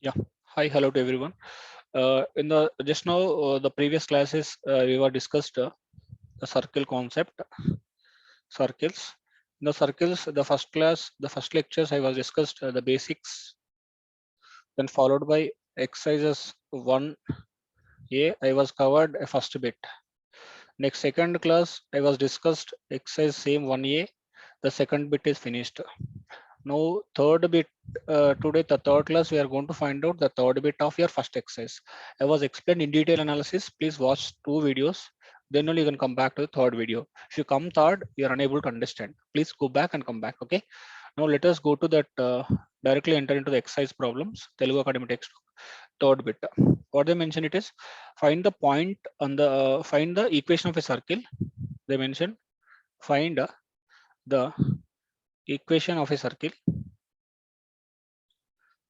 Yeah. Hi, hello to everyone. In the just now the previous classes we were discussed the circle concept, circles. In the circles, the first class, the first lectures I was discussed the basics, then followed by exercises 1A. I was covered a first bit. Next second class I was discussed exercise same 1A. The second bit is finished. Now, third bit today, the third class, we are going to find out the third bit of your first exercise. I was explained in detail analysis. Please watch two videos. Then only you can come back to the third video. If you come third, you are unable to understand. Please go back and come back. Okay. Now let us go to that directly enter into the exercise problems. Telugu Academy textbook. Third bit. What they mention it is find the point on the find the equation of a circle. They mention find the equation of a circle.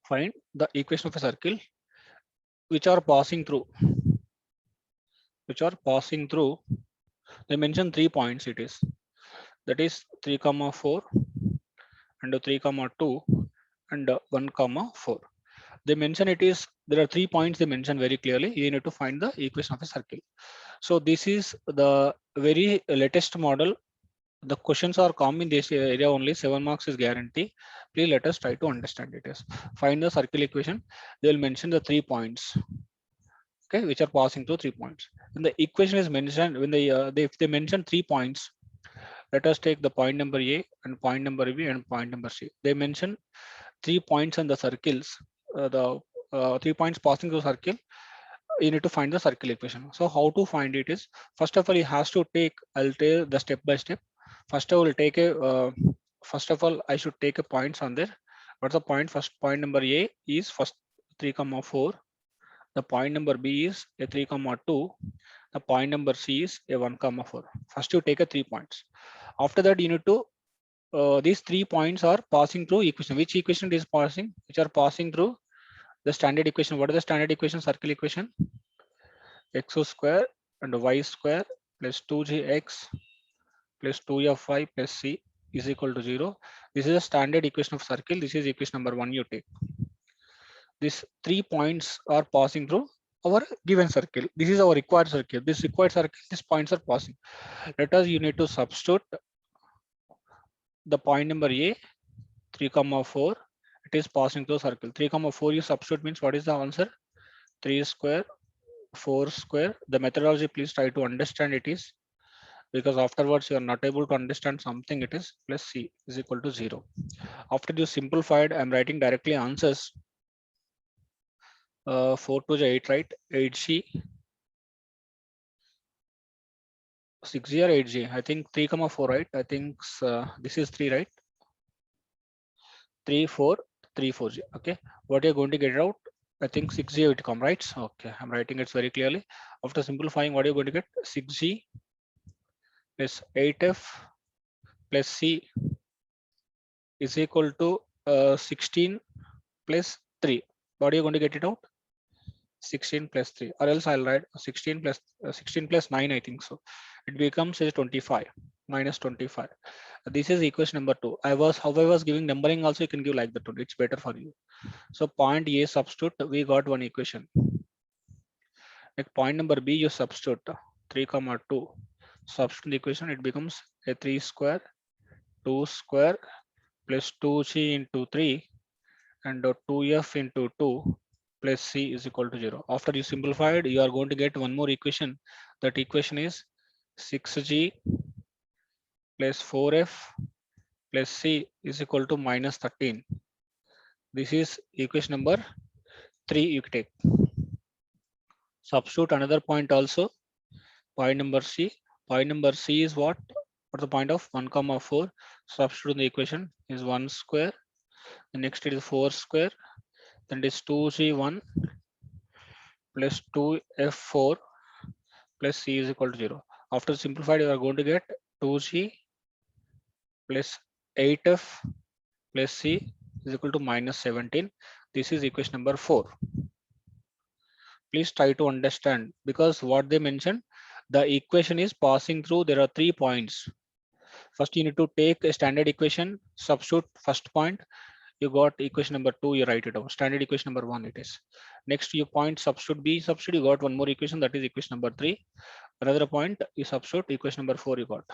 Find the equation of a circle which are passing through they mention 3 points it is, that is 3 comma 4 and 3 comma 2 and 1 comma 4. They mention it is there are 3 points they mention very clearly. You need to find the equation of a circle. So this is the very latest model. The questions are come in this area only. 7 marks is guarantee. Please let us try to understand it is find the circle equation. They will mention the 3 points, okay, which are passing through 3 points. When the equation is mentioned, when if they mention 3 points, let us take the point number A and point number B and point number C. They mention 3 points on the circles, the 3 points passing through circle. You need to find the circle equation. So how to find it is, first of all, you has to take, I'll take the step by step. First of all, first of all, I should take a points on there. What's the point? First point number A is first 3 comma 4. The point number B is a 3 comma 2. The point number C is a 1 comma 4. First you take a 3 points. After that you need to these 3 points are passing through equation. Which equation it is passing? Which are passing through the standard equation. What is the standard equation? Circle equation. X square and y square plus 2gx plus 2fy plus c is equal to 0. This is a standard equation of circle. This is equation number 1 you take. These 3 points are passing through our given circle. This is our required circle. This required circle, these points are passing. Let us, you need to substitute the point number A, 3 comma 4. It is passing through circle. 3 comma 4 you substitute means what is the answer? 3 square, 4 square. The methodology, please try to understand it is, because afterwards you are not able to understand something. It is plus C is equal to 0. After you simplified, I'm writing directly answers. 4 to the 8, right? 8G, 6G or 8G. I think 3 comma 4, right? I think this is 3, right? 3 4 3 4G. Okay, what you're going to get out? I think 6G will come, right? Okay, I'm writing it very clearly. After simplifying, what you're going to get? 6G plus 8F plus C is equal to 16 plus 3. What are you going to get it out? 16 plus 3, or else I'll write 16 plus 9, I think so. It becomes 25 minus 25. This is equation number 2. How I was giving numbering also, you can give like that. It's better for you. So point A substitute, we got one equation. Like point number B, you substitute 3 comma 2. Substitute the equation, it becomes a 3 square, 2 square plus 2c into 3 and 2f into 2 plus c is equal to 0. After you simplified, you are going to get one more equation. That equation is 6g plus 4f plus c is equal to minus 13. This is equation number 3 you take. Substitute another point also. Point number C. Point number C is what? For the point of 1 comma 4. Substitute in the equation is 1 square. The next it is 4 square. Then it is 2g1 plus 2f4 plus c is equal to 0. After simplified, you are going to get 2g plus 8f plus c is equal to minus 17. This is equation number 4. Please try to understand, because what they mentioned, the equation is passing through, there are 3 points. First, you need to take a standard equation, substitute first point. You got equation number 2, you write it down. Standard equation number 1 it is. Next you point substitute B substitute, you got one more equation, that is equation number 3. Another point you substitute equation number 4 you got.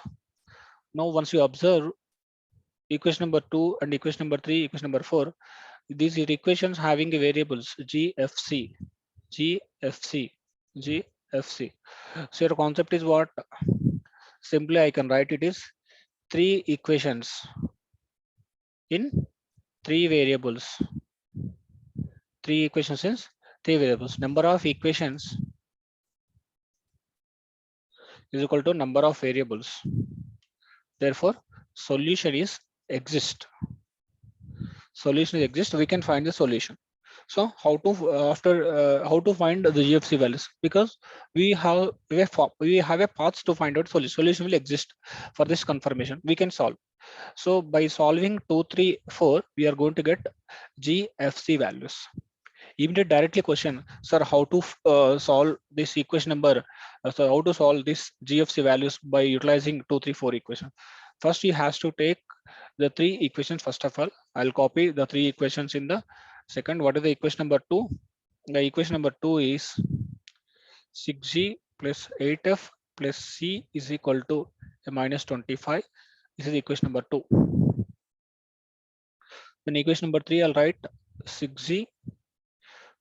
Now once you observe equation number 2 and equation number 3, equation number 4, these are equations having a variables G, F, C, G, F, C, G, F, C. So your concept is what? Simply I can write it is 3 equations in 3 variables. 3 equations in 3 variables. Number of equations is equal to number of variables. Therefore, solution is exist. Solution is exist. We can find the solution. So how to how to find the GFC values? Because we have a path to find out solution. Solution will exist for this confirmation. We can solve. So by solving 2, 3, 4, we are going to get GFC values. Immediate directly question, sir, how to solve this equation number? So how to solve this GFC values by utilizing 2, 3, 4 equation? First, you has to take the 3 equations. First of all, I'll copy the 3 equations in the second. What is the equation number 2? The equation number 2 is 6G plus 8F plus C is equal to a minus 25. This is equation number 2. Then equation number 3, I'll write 6G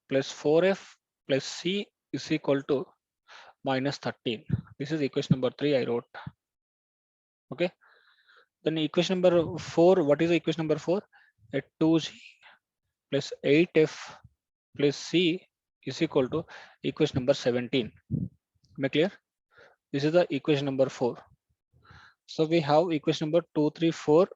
plus 4F plus C is equal to minus 13. This is equation number 3 I wrote. Okay. Then equation number 4, what is the equation number 4? At 2G plus 8F plus C is equal to equation number 17. Am I clear? This is the equation number 4. So we have equation number 2, 3, 4.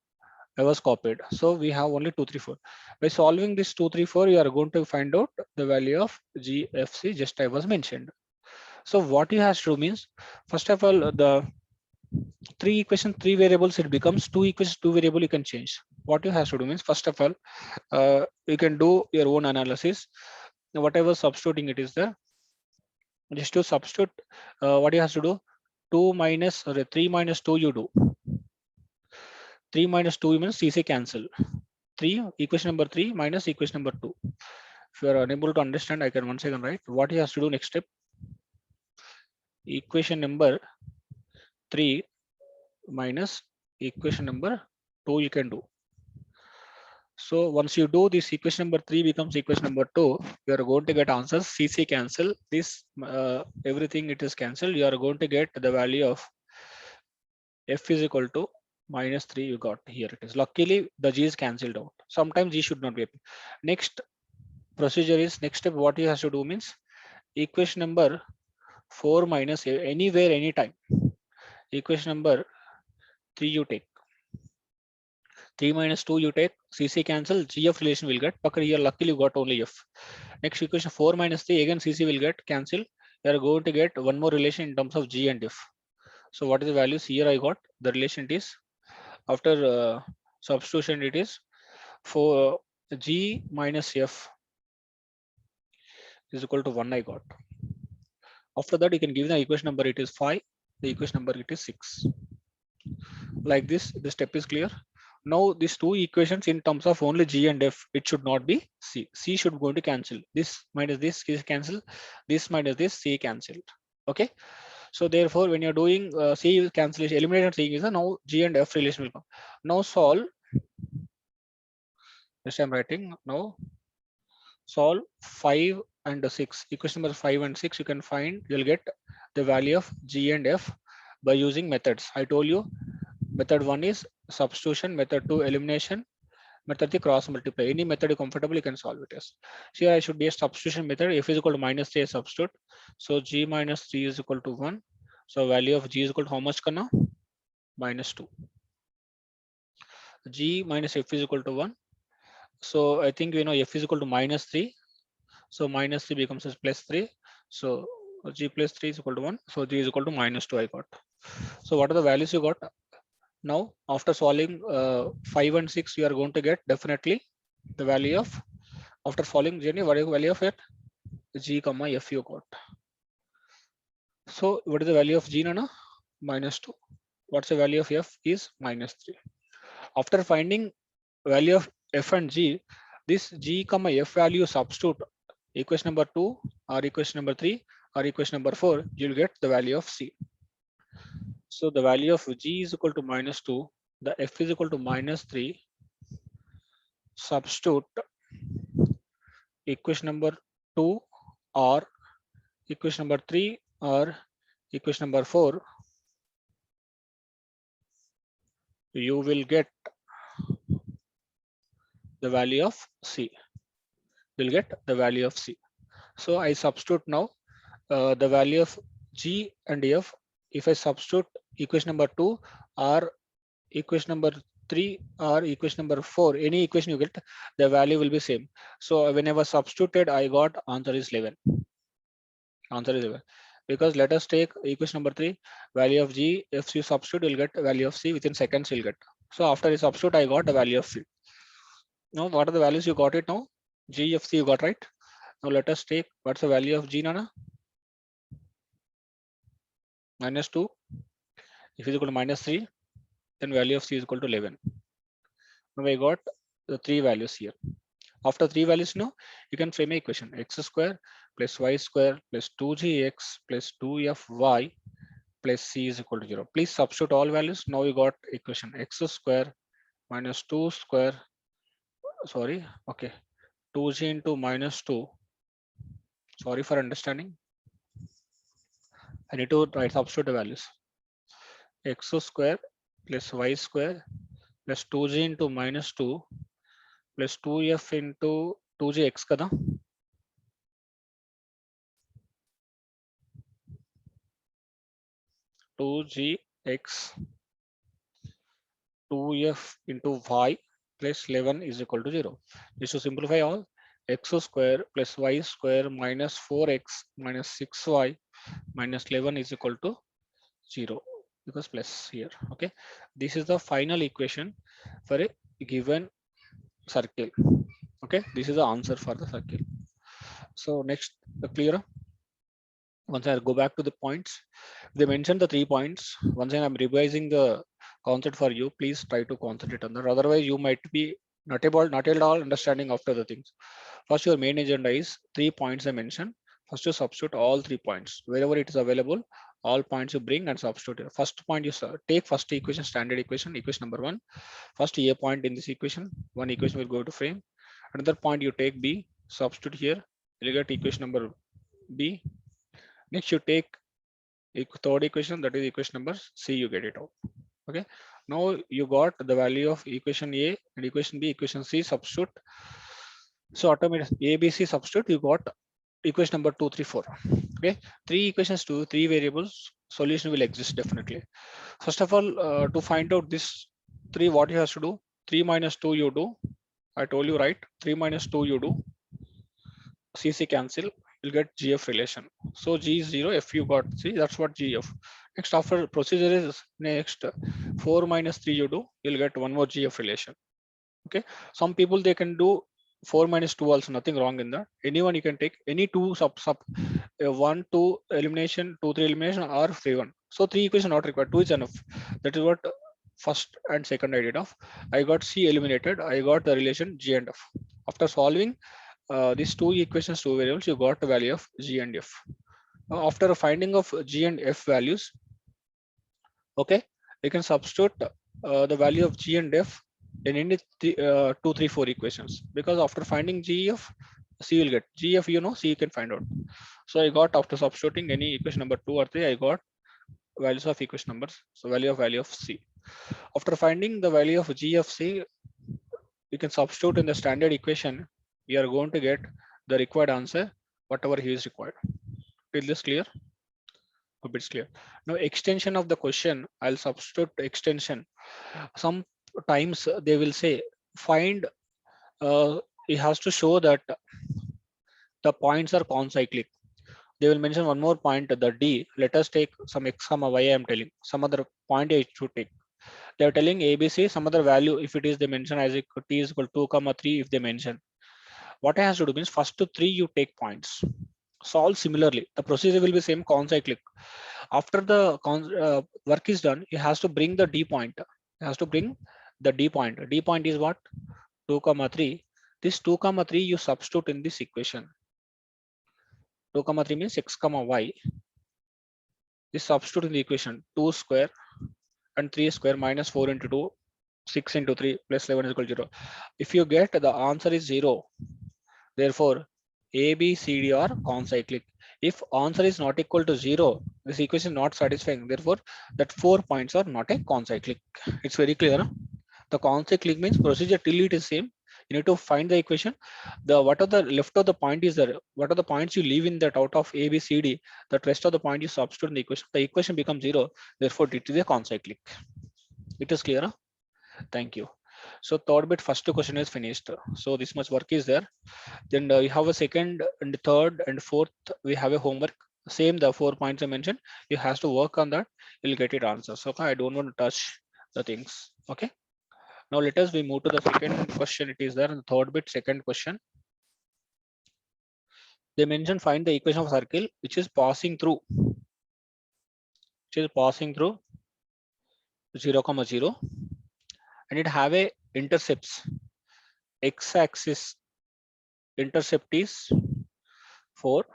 I was copied. So we have only 2, 3, 4. By solving this 2, 3, 4, you are going to find out the value of GFC just I was mentioned. So what you have to do means, first of all, the 3 equations, 3 variables, it becomes 2 equations, 2 variable you can change. What you have to do means, first of all, you can do your own analysis. Whatever substituting it is there, just to substitute, what you have to do, 2 minus, or 3 minus 2 you do. 3 minus 2 means CC cancel. 3, equation number 3 minus equation number 2. If you are unable to understand, I can once again write. What he has to do next step, equation number 3 minus equation number 2 you can do. So once you do this, equation number 3 becomes equation number 2, you are going to get answers. CC cancel this, everything it is cancelled. You are going to get the value of F is equal to minus 3. You got here it is. Luckily the G is cancelled out. Sometimes G should not be. Next procedure is, next step what you have to do means, equation number 4 minus anywhere anytime, equation number 3 you take, 3 minus 2 you take, CC cancel, GF relation will get, but here luckily you got only F. Next equation 4 minus 3, again CC will get cancel. You are going to get one more relation in terms of G and F. So what is the values here I got? The relation is, after substitution it is for G minus F is equal to 1 I got. After that you can give the equation number, it is 5, the equation number it is 6. Like this, the step is clear. Now these 2 equations in terms of only G and F, it should not be C. C should going to cancel. This minus this is cancel. This minus this, C cancelled. Okay. So therefore, when you're doing C cancellation, elimination C is now G and F relation will come. Now solve. This I'm writing now. Solve 5 and 6. Equation number 5 and 6 you can find. You'll get the value of G and F by using methods. I told you. Method 1 is substitution, method 2 elimination, method 3 cross multiply. Any method you comfortable, you can solve it as. So here I should be a substitution method. F is equal to minus 3, substitute. So G minus 3 is equal to 1. So value of G is equal to how much karna? Minus 2. G minus F is equal to 1. So I think we know F is equal to minus 3. So minus 3 becomes as plus 3. So G plus 3 is equal to 1. So G is equal to minus 2 I got. So what are the values you got? Now, after solving 5 and 6, you are going to get definitely the value of, after solving G, what is the value of it? G comma F you got. So what is the value of G, Nana? Minus 2. What's the value of F is minus 3. After finding value of f and g, this g comma f value substitute equation number 2 or equation number 3 or equation number 4, you'll get the value of c. So the value of g is equal to -2, the f is equal to -3. Substitute equation number 2 or equation number 3 or equation number 4, you will get the value of c. You'll get the value of c. So I substitute now the value of g and f. If I substitute equation number 2 or equation number 3 or equation number 4, any equation you get, the value will be same. So whenever substituted, I got answer is 11. Answer is 11. Because let us take equation number 3, value of g, if you substitute, you'll get value of c within seconds you'll get. So after a substitute, I got the value of c. Now what are the values you got it now? G, F, C you got right. Now let us take what's the value of g, Nana? -2. If is equal to -3, then value of c is equal to 11. Now I got the 3 values here. After 3 values now, you can frame an equation x square plus y square plus 2gx plus 2fy plus c is equal to 0. Please substitute all values. Now you got equation x square minus 2 square, sorry, okay, 2g into -2. Sorry for understanding. I need to write substitute the values. X square plus y square plus 2g into -2 plus 2f into 2gx kada. 2gx 2f into y plus 11 is equal to 0. Just to simplify all, x square plus y square minus 4x minus 6y minus 11 is equal to 0, because plus here. Okay, this is the final equation for a given circle. Okay, this is the answer for the circle. So next, clear? Once I go back to the points, they mentioned the 3 points. Once I'm revising the concept for you, please try to concentrate on that. Otherwise, you might be not at all understanding after the things. First, your main agenda is 3 points I mentioned. First, you substitute all 3 points wherever it is available. All points you bring and substitute it. First point, you take first equation, standard equation, equation number 1. First a point in this equation, one equation will go to frame. Another point you take b, substitute here, you get equation number b. Next you take third equation, that is equation number c, you get it out. Okay, now you got the value of equation a and equation b, equation c, substitute. So automatically a, b, c substitute, you got equation number 2, 3, 4. Okay, 3 equations to 3 variables, solution will exist definitely. First of all, to find out this 3, what you have to do, 3 minus 2 you do. I told you right, 3 minus 2 you do. CC cancel, you'll get GF relation. So G is 0, F you got C, that's what GF. Next, after procedure is next 4 minus 3 you do, you'll get one more GF relation. Okay, some people they can do 4 minus 2 also, nothing wrong in that. Anyone you can take any 2 sub 1, 2 elimination, 2, 3 elimination, or 3, 1. So 3 equation not required, 2 is enough. That is what first and second I did of. I got C eliminated, I got the relation G and F. After solving these 2 equations, 2 variables, you got the value of G and F. After finding of G and F values, okay, you can substitute the value of G and F in any 2, 3, 4 equations, because after finding GF, C will get GF, you know, C you can find out. So I got, after substituting any equation number 2 or 3, I got values of equation numbers. So value of C. After finding the value of G of C, you can substitute in the standard equation. We are going to get the required answer, whatever he is required. Is this clear? Hope it's clear. Now extension of the question, I'll substitute extension. Sometimes they will say find, it has to show that the points are concyclic. They will mention one more point, the D. Let us take some x comma y, I am telling some other point I should take. They are telling ABC, some other value, if it is they mention as t is equal to 2, 3, if they mention. What I has to do means first to 3 you take points. Solve similarly. The procedure will be same, concyclic. After the work is done, it has to bring the D point. It has to bring the D point. D point is what? 2 comma 3. This 2 comma 3 you substitute in this equation. 2 comma 3 means x comma y. This substitute in the equation 2 square and 3 square minus 4 into 2, 6 into 3 plus 11 is equal to 0. If you get the answer is 0, therefore A, B, C, D are concyclic. If answer is not equal to 0, this equation is not satisfying. Therefore, that 4 points are not a concyclic. It's very clear. Huh? The concyclic means procedure till it is same. You need to find the equation. The what are the left of the point is there. What are the points you leave in that out of A, B, C, D? The rest of the point you substitute in the equation. The equation becomes 0. Therefore, it is a concyclic. It is clear. Huh? Thank you. So third bit, first question is finished. So this much work is there. Then we have a second and third and fourth. We have a homework. Same the 4 points I mentioned. You has to work on that. You'll get it answers. Okay. I don't want to touch the things. Okay. Now let us we move to the second question. It is there in the third bit. Second question. They mention find the equation of circle which is passing through. Which is passing through 0, 0, and it have a intercepts. X-axis intercept is 4,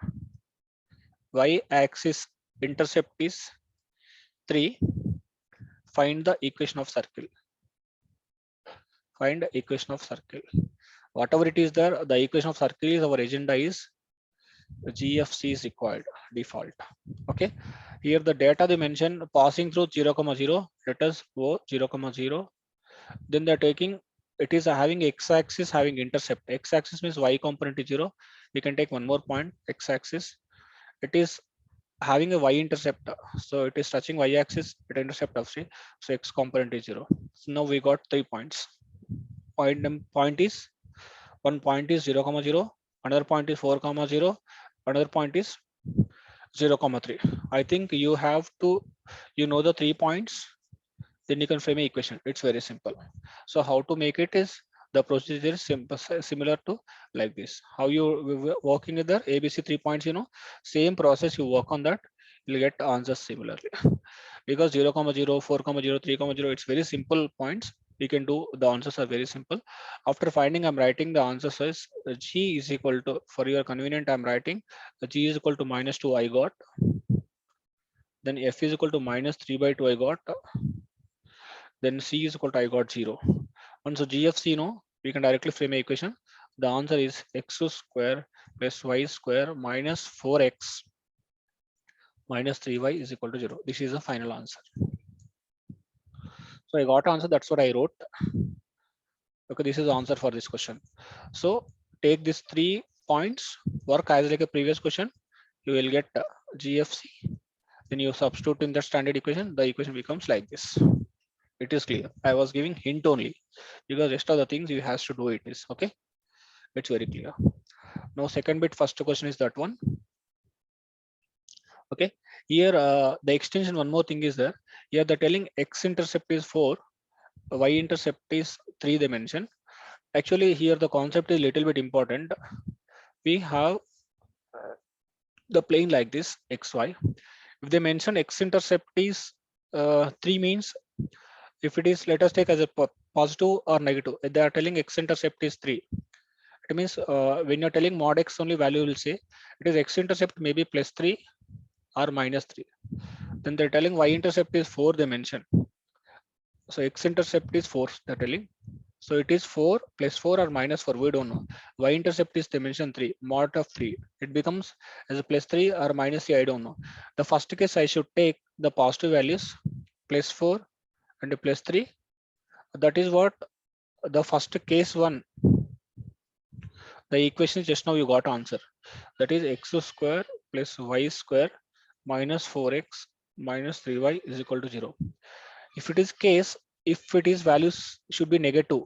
y-axis intercept is 3. Find the equation of circle. Find the equation of circle. Whatever it is there, the equation of circle is our agenda is GFC is required default. Okay. Here the data they mention passing through 0, 0. Let us go 0, 0. Then they're taking it is having x-axis having intercept. X-axis means y component is 0. We can take one more point x-axis. It is having a y-intercept. So it is touching y-axis, it intercept of c. So x component is 0. So now we got 3 points. Point is one point is 0, 0. Another point is 4, 0. Another point is 0, 3. I think you have to, you know the 3 points. Then you can frame an equation. It's very simple. So how to make it is the procedure is simple, similar to like this. How you working with the ABC 3 points, you know, same process you work on that, you'll get answers similarly. Because 0, 0, 4, 0, 3, 0, it's very simple points. We can do the answers are very simple. After finding, I'm writing the answers as G is equal to, for your convenient, I'm writing G is equal to minus 2 I got. Then F is equal to minus 3 by 2 I got. Then C is equal to I got 0. And so GFC, you know, we can directly frame an equation. The answer is x square plus y square minus 4x minus 3y is equal to 0. This is the final answer. So I got answer. That's what I wrote. Okay, this is the answer for this question. So take these 3 points, work as like a previous question. You will get GFC. Then you substitute in the standard equation. The equation becomes like this. It is clear. I was giving hint only because rest of the things you has to do it is okay. It's very clear. Now second bit, first question is that one. Okay. Here the extension. One more thing is there. Here the telling x-intercept is 4, y-intercept is 3 dimension. Actually, here the concept is little bit important. We have the plane like this xy. If they mention x-intercept is 3 means if it is, let us take as a positive or negative. If they are telling x-intercept is 3. It means when you're telling mod x only value will say it is x-intercept maybe plus 3 or minus 3. Then they're telling y-intercept is 4 they mention. So x-intercept is 4 they're telling. So it is 4 plus 4 or minus 4, we don't know. Y-intercept is dimension 3, mod of 3. It becomes as a plus 3 or minus 3, I don't know. The first case I should take the positive values, plus 4 and plus 3. That is what the first case one. The equation just now you got answer. That is x square plus y square minus 4x minus 3y is equal to 0. If it is case, if it is values should be negative,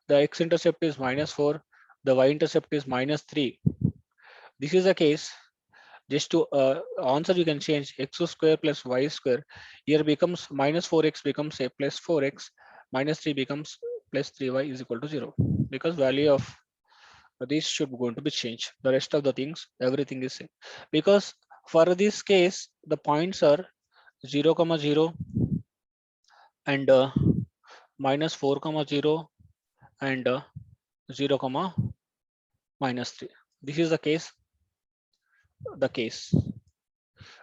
the x-intercept is minus 4, the y-intercept is minus 3. This is the case. Just to answer you can change x square plus y square. Here becomes minus 4x becomes a plus 4x, minus 3 becomes plus 3y is equal to 0. Because value of this should going to be changed. The rest of the things, everything is same. Because for this case, the points are 0, 0 and minus 4, 0 and 0 comma minus 3. This is the case.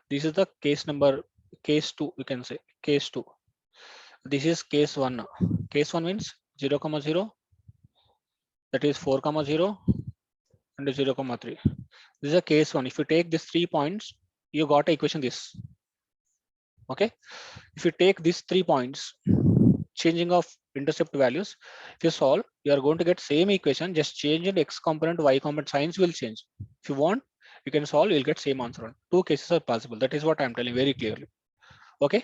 This is the case number, case 2, we can say case 2. This is case 1. Case 1 means 0 comma 0, that is 4 comma 0 and 0 comma 3. This is a case 1. If you take these 3 points, you got a equation this. Okay. If you take these 3 points, changing of intercept values, if you solve, you are going to get same equation, just change in x component, y component, signs will change. If you want, you can solve, you'll get same answer. Two cases are possible. That is what I'm telling very clearly. Okay.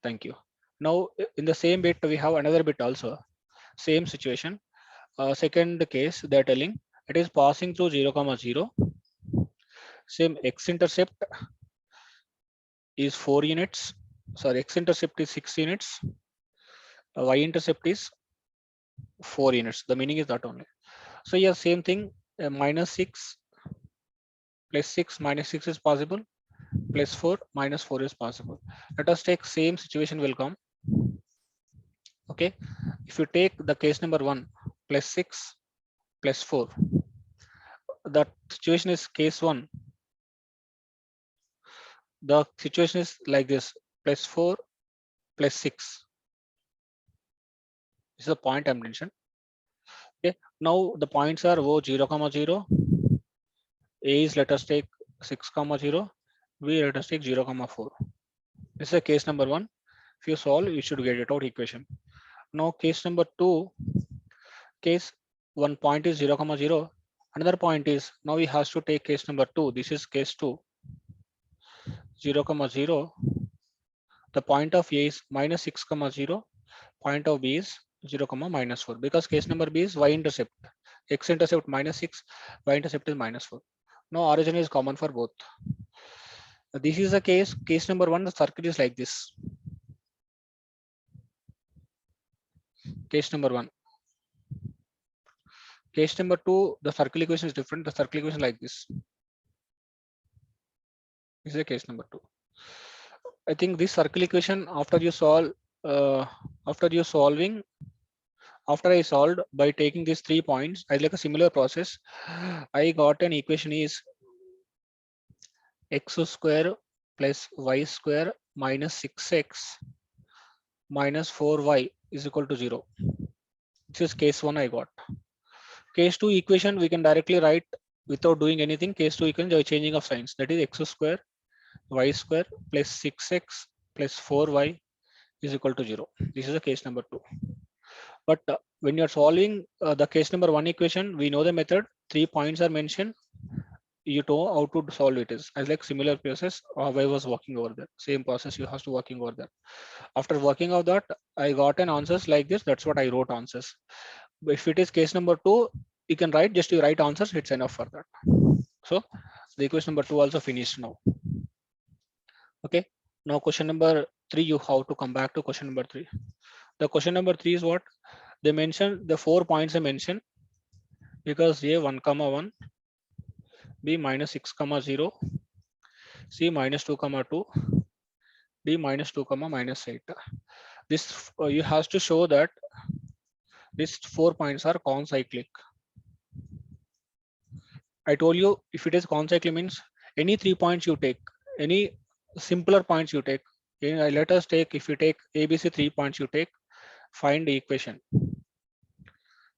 Thank you. Now in the same bit, we have another bit also. Same situation. Second case, they're telling it is passing through 0 comma 0. Same x intercept is 4 units. Sorry, x intercept is 6 units. Y intercept is 4 units. The meaning is that only. So yeah, same thing. Minus 6 plus 6 minus 6 is possible. Plus 4 minus 4 is possible. Let us take same situation will come. Okay. If you take the case number 1 plus 6 plus 4, the situation is case 1. The situation is like this, plus 4 plus 6. This is the point I'm mentioned. Okay. Now the points are O 0 comma 0. A is, let us take 6 comma 0. B, let us take 0 comma 4. This is a case number 1. If you solve, you should get it out equation. Now case number 2, case 1 point is 0 comma 0. Another point is, now we have to take case number 2. This is case 2, 0 comma 0. The point of A is minus 6 comma 0. Point of B is 0 comma minus 4, because case number B is y intercept. X intercept minus 6, y intercept is minus 4. Now origin is common for both. This is the case number 1, the circle is like this. Case number 1. Case number 2, the circle equation is different. The circle equation like this. This is a case number 2. I think this circle equation, after you solve, after I solved by taking these 3 points, I like a similar process. I got an equation is x square plus y square minus 6x minus 4y is equal to 0. This is case 1 I got. Case 2 equation we can directly write without doing anything. Case 2 equation by changing of signs, that is x square y square plus 6x plus 4y is equal to 0. This is the case number 2. But when you're solving the case number 1 equation, we know the method. 3 points are mentioned. You know how to solve it is. I like similar process. I was working over there. Same process you have to working over there. After working out that, I got an answers like this. That's what I wrote answers. But if it is case number 2, you can write, just you write answers. It's enough for that. So the equation number 2 also finished now. Okay. Now question number 3, you have to come back to question number 3. The question number 3 is what? They mentioned the 4 points I mentioned, because A 1 comma 1, B minus 6 comma 0, C minus 2 comma 2, D minus 2 comma minus 8. This you have to show that these 4 points are concyclic. I told you, if it is concyclic means any 3 points you take, any simpler points you take. Let us take, if you take ABC 3 points you take, find the equation.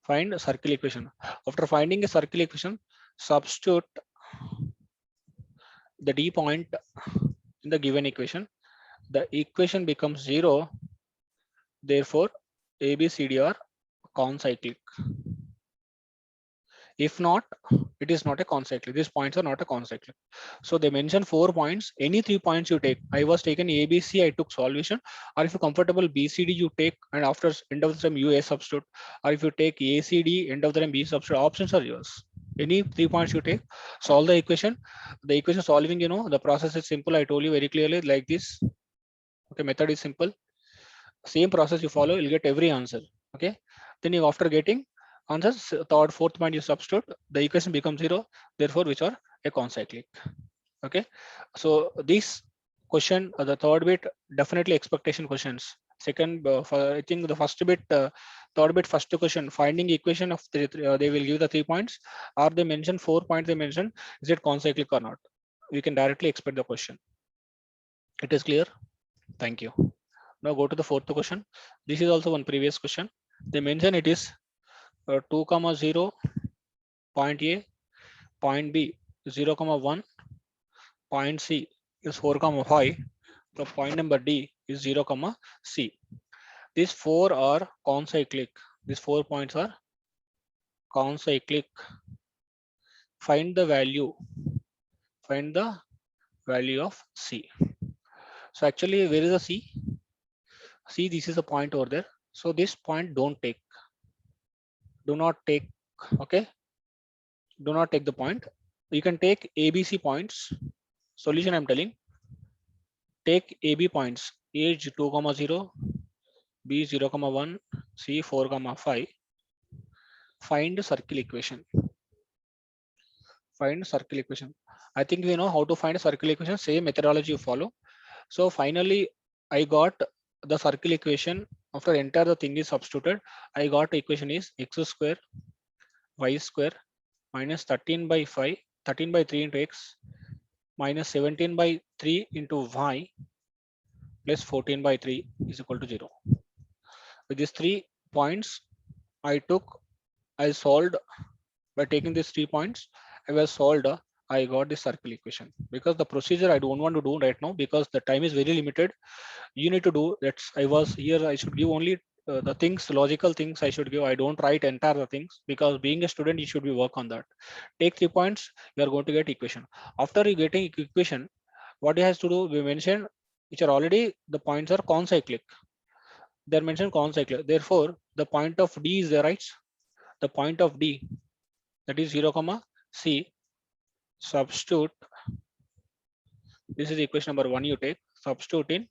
Find a circle equation. After finding a circle equation, substitute the D point in the given equation. The equation becomes 0. Therefore, ABCD are concyclic. If not, it is not a concyclic. These points are not a concyclic. So they mention 4 points. Any 3 points you take. I was taken ABC, I took solution. Or if you're comfortable, BCD you take, and after end of the term you A substitute. Or if you take ACD, end of the term B substitute. Options are yours. Any 3 points you take, solve the equation. The equation solving, you know, the process is simple. I told you very clearly like this. Okay, method is simple. Same process you follow, you'll get every answer. Okay, then you, after getting answers, third, fourth point you substitute, the equation becomes 0. Therefore, which are a concyclic. Okay, so this question, the third bit, definitely expectation questions. Second, for I think the first bit, third bit first question, finding equation of they will give the 3 points, or they mention 4 points they mention, is it concyclic or not? We can directly expect the question. It is clear? Thank you. Now go to the fourth question. This is also one previous question. They mention it is 2, 0, point A, point B 0, 1, point C is 4, 5. The point number D is 0, C. These 4 are concyclic. These 4 points are concyclic. Find the value. Find the value of C. So actually, where is the C? See, this is a point over there. So this point don't take. Do not take. Okay. Do not take the point. You can take ABC points. Solution I'm telling. Take AB points. A 2, 0, B 0, 1, C 4, 5. Find circle equation. Find circle equation. I think we know how to find a circle equation. Same methodology you follow. So finally, I got the circle equation. After entire the thing is substituted, I got equation is x square y square minus 13 by 5, 13 by 3 into x minus 17 by 3 into y plus 14 by 3 is equal to 0. With these 3 points, I solved by taking these 3 points. I was solved. I got the circle equation, because the procedure I don't want to do right now because the time is very limited. You need to do that. I was here. I should give only the things, logical things I should give. I don't write entire things because being a student, you should be work on that. Take 3 points. You are going to get equation. After you getting equation, what you has to do? We mentioned which are already the points are concyclic. They're mentioned concyclic. Therefore, the point of D is there, right? The point of D, that is 0, C. Substitute. This is equation number 1. You take substitute in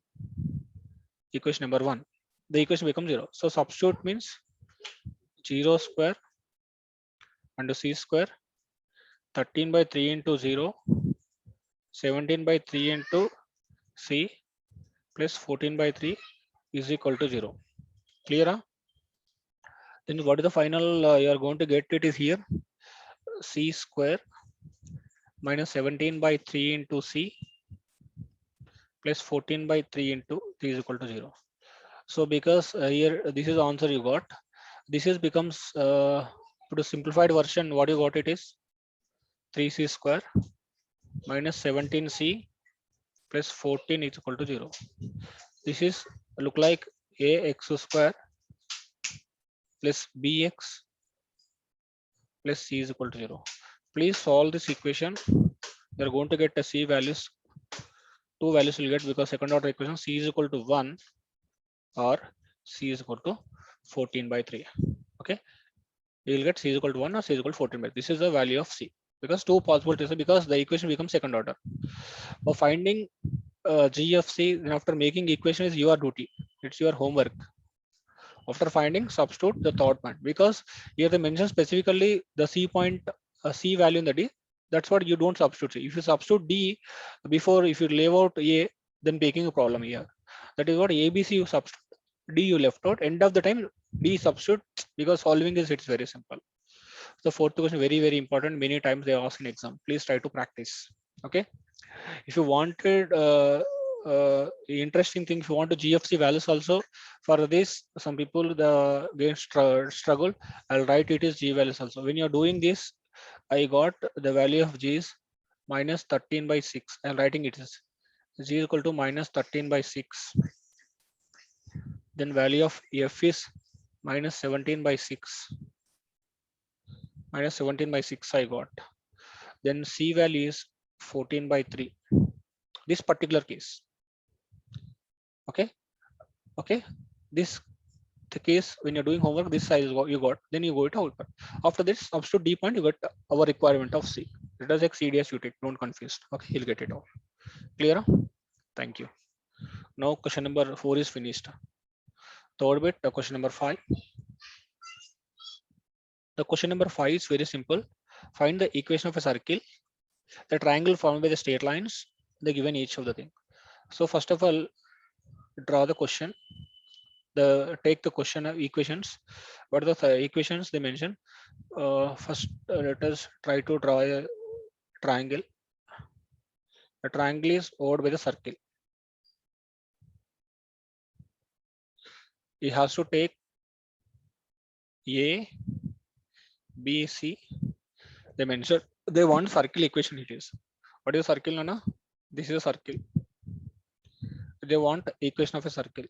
equation number 1. The equation becomes 0. So substitute means 0 square under C square, 13 by 3 into 0, 17 by 3 into C plus 14 by 3 is equal to 0. Clear? Huh? Then what is the final you are going to get? It is here C square minus 17 by 3 into C plus 14 by 3 into 3 is equal to 0. So because here this is the answer you got. This is becomes to the simplified version. What you got? It is 3C square minus 17C plus 14 is equal to 0. This is look like ax square plus bx plus c is equal to 0. Please solve this equation. You're going to get a c values. 2 values will get, because second order equation c is equal to 1 or c is equal to 14 by 3. Okay. You will get c is equal to 1 or c is equal to 14 by 3. This is the value of c, because two possibilities, because the equation becomes second order. For finding g of c, then after making equation is your duty. It's your homework. After finding, substitute the third point, because here they mention specifically the c point, c value in the d. That's what you don't substitute. If you substitute d before, if you leave out a, then making a problem here. That is what ABC you substitute, d you left out. End of the time d substitute, because solving is, it's very simple. The fourth question very important. Many times they ask in exam. Please try to practice. Okay. If you wanted interesting thing, if you want to GFC values also, for this some people the again struggle. I'll write it is G values also. When you're doing this, I got the value of G is minus 13 by 6. I'm writing it is G is equal to minus 13 by 6. Then value of F is minus 17 by 6. Minus 17 by 6 I got. Then C value is 14 by 3. This particular case. Okay. This the case when you're doing homework, this size is what you got. Then you go it out. After this, up to D point, you get our requirement of C. It does like CDS you take. Don't confuse. Okay, he'll get it all. Clear? Thank you. Now question number 4 is finished. Third bit, question number 5. The question number 5 is very simple. Find the equation of a circle. The triangle formed by the straight lines. They given each of the thing. So first of all, draw the question. take the question of equations. What are the equations they mention? First, let us try to draw a triangle. The triangle is over with a circle. It has to take A, B, C. They mentioned they want circle equation. It is. What is a circle, Nana? This is a circle. They want equation of a circle.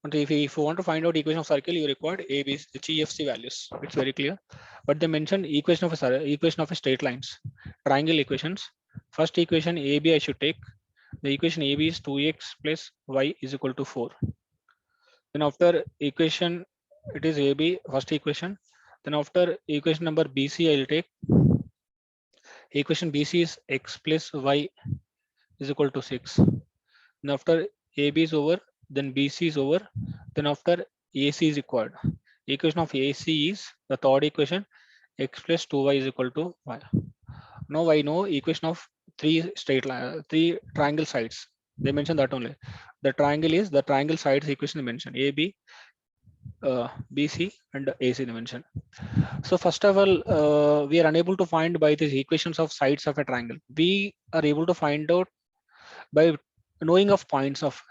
And if you want to find out equation of circle, you require A, B, G, F, C values. It's very clear. But they mentioned equation of a straight lines, triangle equations. First equation AB I should take. The equation AB is 2x plus y is equal to 4. Then after equation, it is AB, first equation. Then after equation number BC, I will take equation BC is x plus y is equal to 6. Then after AB is over, then BC is over. Then after AC is required. Equation of AC is the third equation, x plus 2y is equal to y. Now I know equation of three triangle sides. They mentioned that only. The triangle sides equation they mentioned AB, BC and AC dimension. So first of all, we are unable to find by these equations of sides of a triangle. We are able to find out by knowing of points of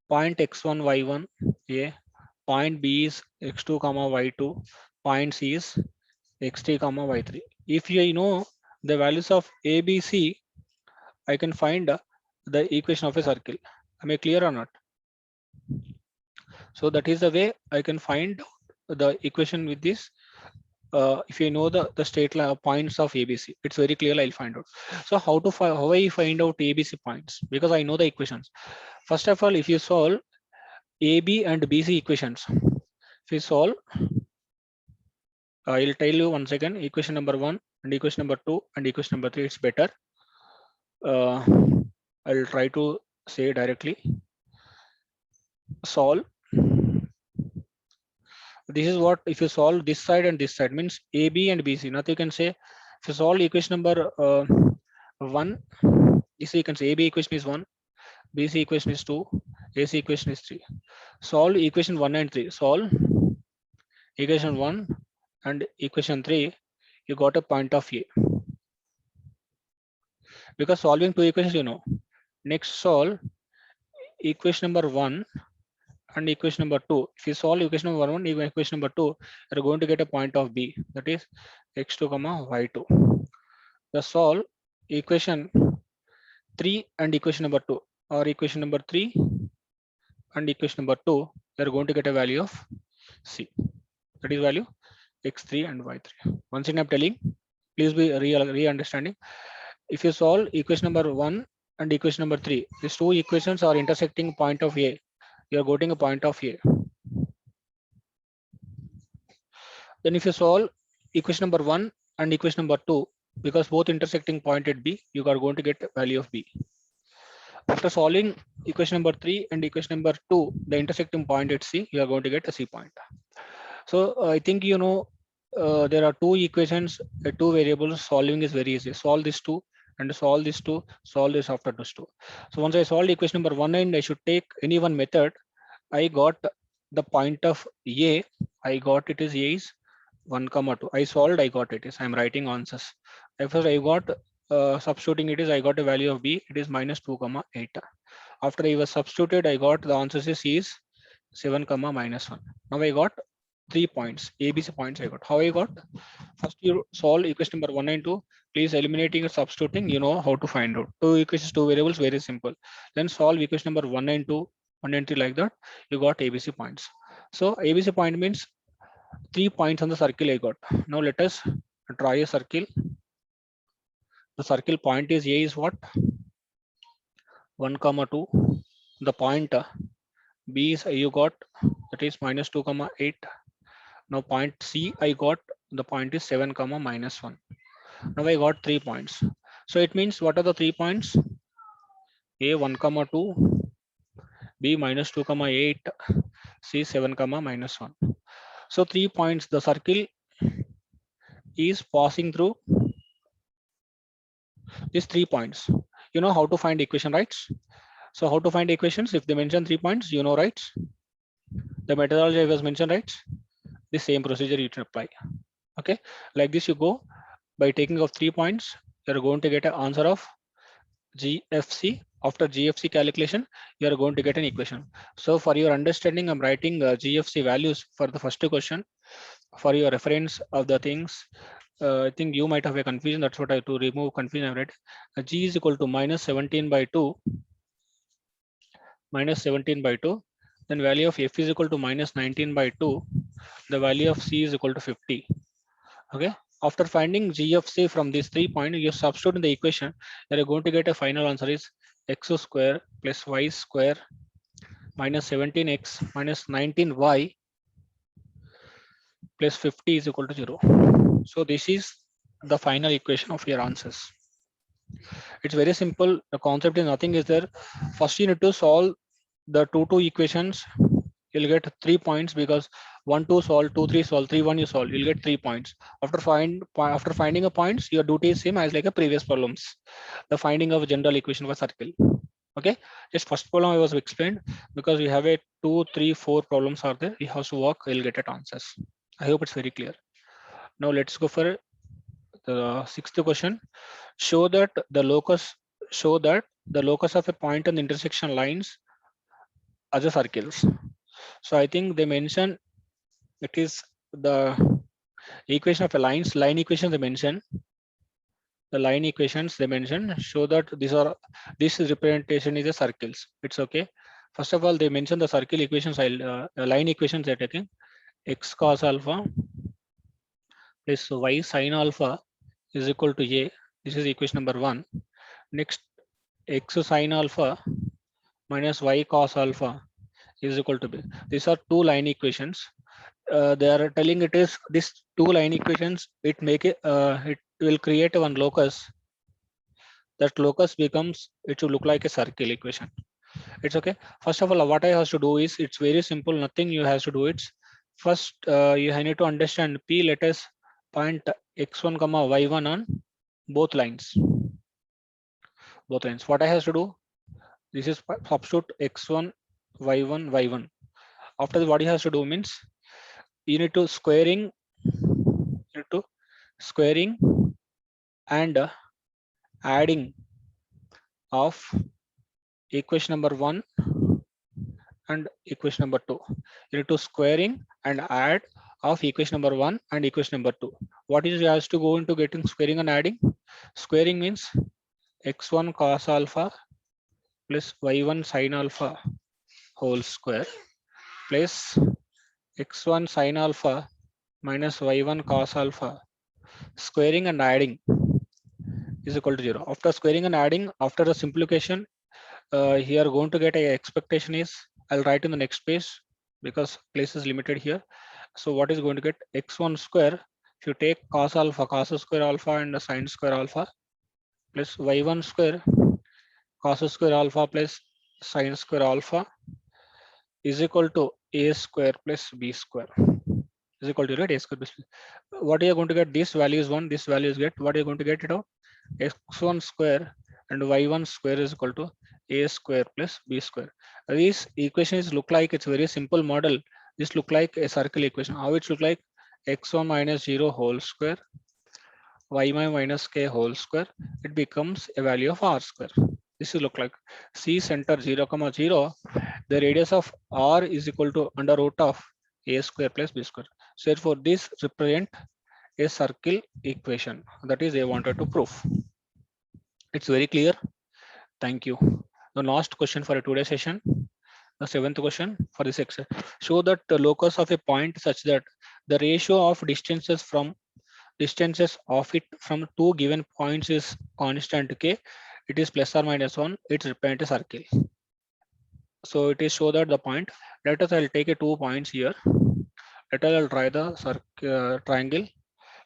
point x1, y1, A, point B is x2, y2, point C is x3, y3. If I know the values of A, B, C, I can find the equation of a circle. Am I clear or not? So that is the way I can find the equation with this. If you know the straight line points of ABC, it's very clear. I'll find out. So how I find out ABC points? Because I know the equations. First of all, if you solve AB and BC equations, if you solve, I'll tell you once again equation number 1 and equation number 2 and equation number 3. It's better. I'll try to say directly. Solve. This is what if you solve this side and this side means AB and BC. Now you can say if you solve equation number 1, this you can say AB equation is 1, BC equation is 2, AC equation is 3. Solve equation 1 and 3. Solve equation 1 and equation 3. You got a point of A. Because solving two equations, you know. Next solve equation number 1 and equation number 2. If you solve equation number 1, equation number 2, you're going to get a point of B, that is x2, y2. The solve equation 3 and equation number 2, or equation number 3 and equation number 2, you're going to get a value of C. That is value x3 and y3. Once again I'm telling, please be re-understanding. If you solve equation number 1 and equation number 3, these two equations are intersecting point of A. You are getting a point of A. Then if you solve equation number 1 and equation number 2, because both intersecting point at B, you are going to get value of B. After solving equation number 3 and equation number 2, the intersecting point at C, you are going to get a C point. So I think you know there are two equations, two variables. Solving is very easy. Solve this two and solve this two, solve this after this two. So once I solved equation number 1 and I should take any one method, I got the point of A. I got it is A is 1, 2. I solved, I got it is. I'm writing answers. First I got substituting it is I got a value of B. It is minus 2, 8. After I was substituted, I got the answers is C is 7, minus 1. Now I got 3 points, ABC points I got. How I got? First you solve equation number 1 and 2. Please eliminating or substituting, you know how to find out. Two equations, two variables, very simple. Then solve equation number 1 and 2, 1 and 3 like that. You got ABC points. So ABC point means 3 points on the circle I got. Now let us draw a circle. The circle point is A is what? 1, 2. The point B is you got, that is minus 2, 8. Now point C I got, the point is 7, minus 1. Now I got 3 points. So it means what are the 3 points? A 1, 2, B minus 2, 8, C 7, minus 1. So 3 points, the circle is passing through these 3 points. You know how to find equation, right? So how to find equations? If they mention 3 points, you know, right? The methodology I was mentioned, right? The same procedure you can apply. Okay, like this you go by taking of 3 points, you're going to get an answer of GFC. After GFC calculation, you are going to get an equation. So for your understanding, I'm writing GFC values for the first question for your reference of the things. I think you might have a confusion. That's what I to remove confusion. I read G is equal to minus 17 by 2, minus 17 by 2. Then value of F is equal to minus 19 by 2. The value of C is equal to 50. Okay. After finding G of C from these 3 points, you substitute in the equation. You're going to get a final answer is x square plus y square minus 17x minus 19y plus 50 is equal to 0. So this is the final equation of your answers. It's very simple. The concept is nothing is there. First you need to solve the two equations. You'll get 3 points because 1 2 solve, 2 3 solve, 3 1 you solve. You'll get 3 points. After finding a points, your duty is same as like a previous problems. The finding of a general equation for circle. Okay, just first problem I was explained because we have a 2 3 4 problems are there. You have to work. You'll get it answers. I hope it's very clear. Now let's go for the sixth question. Show that the locus of a point on the intersection lines as a circles. So I think they mention it is the equation of a line equation they mention. The line equations they mention show that this is representation is a circles. It's okay. First of all, they mention the circle equations. Line equations they're taking x cos alpha plus y sin alpha is equal to a. This is equation number 1. Next, x sin alpha minus y cos alpha is equal to b. These are two line equations. They are telling it is this two line equations. It will create one locus. That locus becomes it should look like a circle equation. It's okay. First of all, what I have to do is it's very simple. Nothing you have to do. It's first you need to understand p. Let us point x1 comma y1 on both lines. Both lines. What I have to do? This is substitute x1 y1 y1. After that, what you have to do means you need to squaring and adding of equation number 1 and equation number 2. You need to squaring and add of equation number 1 and equation number 2. What is you have to go into getting squaring and adding? Squaring means x1 cos alpha plus y1 sin alpha whole square plus x1 sin alpha minus y1 cos alpha. Squaring and adding is equal to 0. After squaring and adding, after the simplification, here going to get a expectation is I'll write in the next page because place is limited here. So what is going to get x1 square? If you take cos alpha, cos square alpha and the sin square alpha plus y1 square, cos square alpha plus sin square alpha is equal to a square plus b square is equal to, right, a square plus b. What are you going to get? This value is 1, this value is get. What are you going to get it out? X1 square and y1 square is equal to a square plus b square. These equations look like it's very simple model. This look like a circle equation. How it look like? X1 minus 0 whole square, y minus k whole square. It becomes a value of r square. This will look like C center 0, 0. The radius of r is equal to under root of a square plus b square. So therefore, this represent a circle equation. That is they wanted to prove. It's very clear. Thank you. The last question for a today's session, the 7th question for this exercise. Show that the locus of a point such that the ratio of distances of it from two given points is constant k. It is plus or minus 1. It's represent a circle. So it is show that the point. Let us I'll take a 2 points here. Let us I'll try the triangle.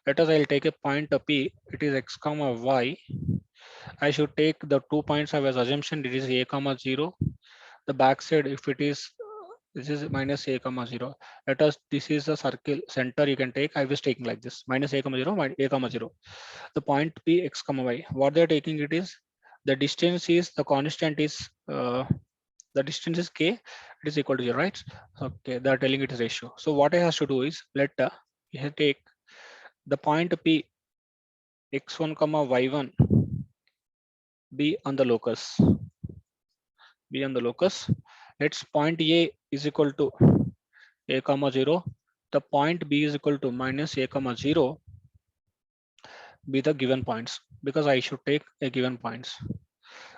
Let us I'll take a point P. It is x comma y. I should take the 2 points of as assumption. It is a comma 0. The backside, if it is this is minus a comma 0. Let us this is the circle center you can take. I was taking like this minus a comma 0 a comma 0. The point P x comma y. What they are taking it is the distance is the constant is the distance is k, it is equal to 0, right? Okay, they are telling it is ratio. So what I have to do is let we have take the point p x1 comma y1 be on the locus, be on the locus. Let's point a is equal to a comma 0, the point b is equal to minus a comma 0 be the given points, because I should take a given points.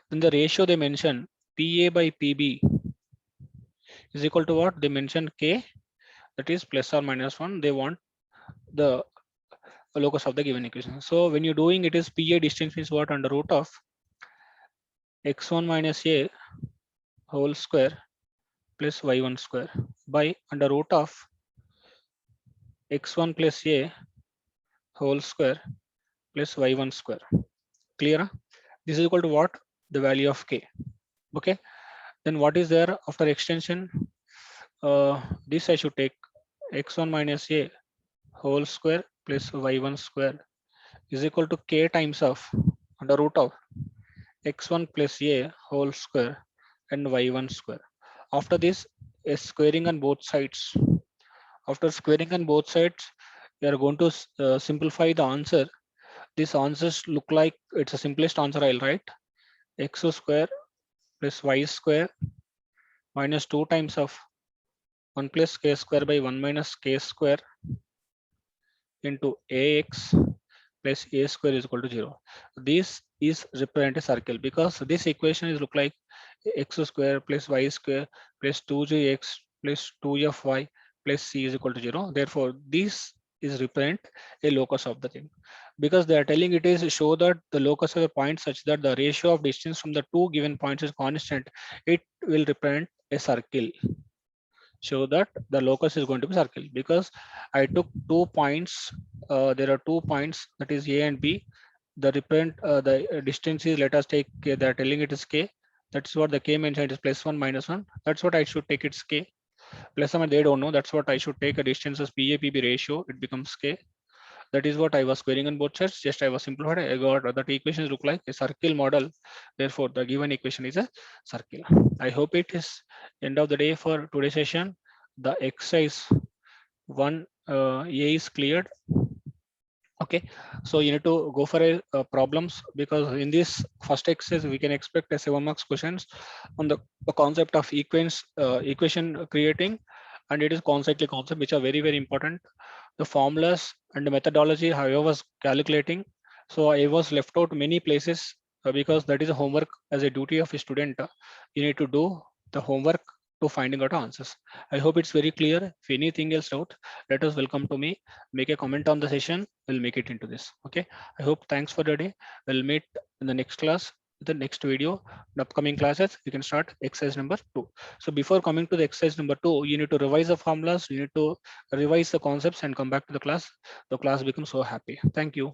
Then the ratio they mention pa by pb is equal to what? They mention k, that is plus or minus 1. They want the locus of the given equation. So when you're doing it is pa distance means what? Under root of x1 minus a whole square plus y1 square by under root of x1 plus a whole square plus y1 square. Clear? This is equal to what? The value of k. Okay. Then what is there after extension? This I should take x1 minus a whole square plus y1 square is equal to k times of under root of x1 plus a whole square and y1 square. After this, a squaring on both sides. After squaring on both sides, we are going to simplify the answer. These answers look like it's the simplest answer I'll write. X square plus y square minus 2 times of 1 plus k square by 1 minus k square into ax plus a square is equal to 0. This is represent a circle because this equation is look like x square plus y square plus 2gx plus 2fy plus c is equal to 0. Therefore, this is represent a locus of the thing, because they are telling it is show that the locus of a point such that the ratio of distance from the two given points is constant. It will represent a circle. Show that the locus is going to be circle, because I took 2 points. There are 2 points, that is a and b. The represent the distance is, let us take k, they are telling it is k. That's what the k mentioned is plus 1 minus 1. That's what I should take its k. Plus or they don't know. That's what I should take a distance as pa pb ratio. It becomes k. That is what I was squaring on both sides. Just I was simplified. I got that equations look like a circle model. Therefore, the given equation is a circle. I hope it is end of the day for today's session. The exercise 1A is cleared. Okay, so you need to go for a problems, because in this first exercise we can expect a 7 marks questions on the concept of equation creating, and it is conceptually concept which are very important. The formulas and the methodology how I was calculating, so I was left out many places, because that is a homework as a duty of a student. You need to do the homework to finding out answers. I hope it's very clear. If anything else out, let us welcome to me, make a comment on the session, we'll make it into this. Okay, I hope thanks for the day. We'll meet in the next class, the next video. In upcoming classes we can start exercise number 2. So before coming to the exercise number 2, you need to revise the formulas, you need to revise the concepts and come back to the class. The class becomes so happy. Thank you.